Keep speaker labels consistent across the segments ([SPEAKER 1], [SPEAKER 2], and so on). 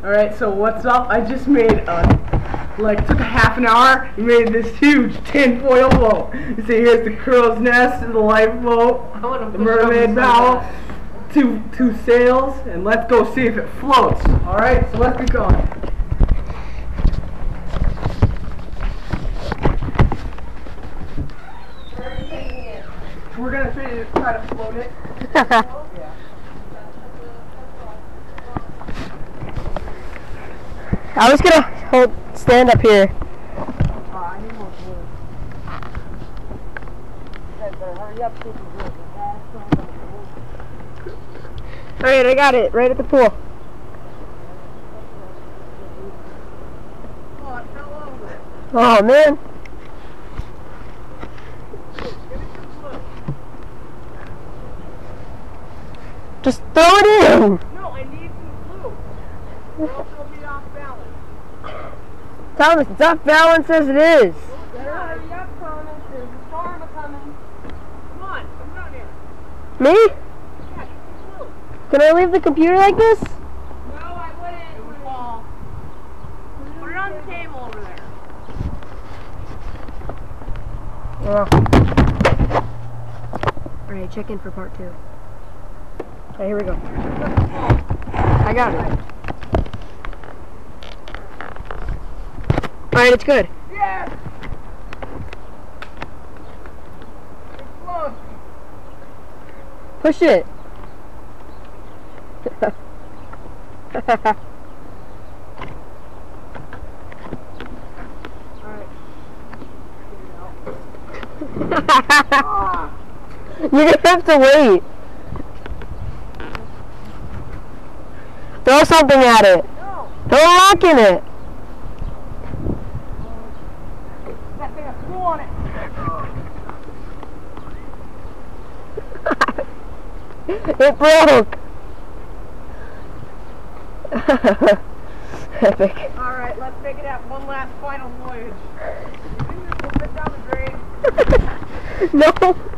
[SPEAKER 1] Alright, so what's up? I just made took a half an hour and made this huge tinfoil boat. You see, here's the crow's nest, the lifeboat, the mermaid bow, two sails, and let's go see if it floats. Alright, so let's get going. We're gonna try to float it. Yeah.
[SPEAKER 2] I was gonna stand up here.
[SPEAKER 1] I need more glue. You guys better hurry up so you can do it.
[SPEAKER 2] Alright, I got it, right at the pool.
[SPEAKER 1] Oh, it fell over.
[SPEAKER 2] Oh man.
[SPEAKER 1] Give me some glue.
[SPEAKER 2] Just throw it in!
[SPEAKER 1] No, I need some glue. Or else it'll be off balance.
[SPEAKER 2] Thomas, it's off balance as it is.
[SPEAKER 1] Better hurry up, Thomas. There's a storm coming. Come on, come down here.
[SPEAKER 2] Me?
[SPEAKER 1] Yeah, get some glue.
[SPEAKER 2] Can I leave the computer like this?
[SPEAKER 1] No, I wouldn't. It would fall. Put it on the table over there.
[SPEAKER 2] Alright, check in for part 2. Okay, here we go. I got it. Alright, it's good.
[SPEAKER 1] Yes! It's close.
[SPEAKER 2] Push it.
[SPEAKER 1] Alright.
[SPEAKER 2] You're gonna have to wait. Throw something at it.
[SPEAKER 1] No!
[SPEAKER 2] Throw a rock in it.
[SPEAKER 1] That thing has glue on it.
[SPEAKER 2] It broke. Epic.
[SPEAKER 1] Alright, let's take it out one last final voyage. You think this will fit down the drain?
[SPEAKER 2] No.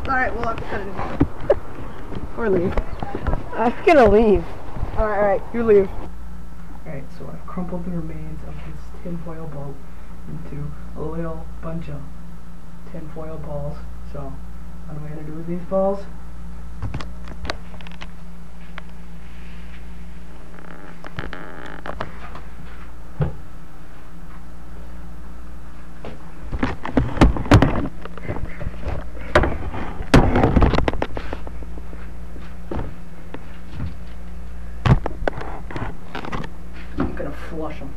[SPEAKER 1] Alright, we'll have to cut it in.
[SPEAKER 2] Or leave. I'm gonna leave.
[SPEAKER 1] Alright, you leave. Alright, so I've crumpled the remains of this tinfoil boat into a little bunch of tinfoil balls. So, what am I going to do with these balls? I'm going to flush them.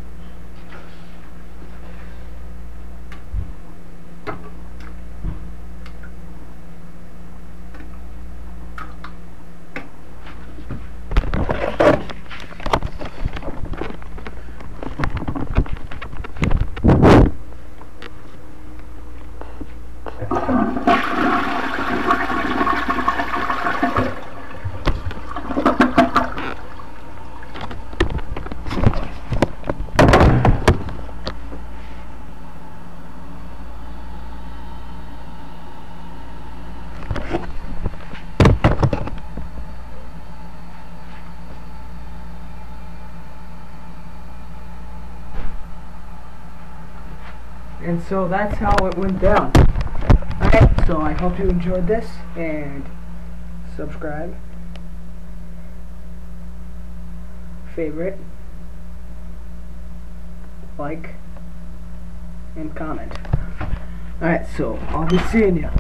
[SPEAKER 1] And so that's how it went down. Alright, so I hope you enjoyed this, and subscribe, favorite, like, and comment. Alright, so I'll be seeing ya.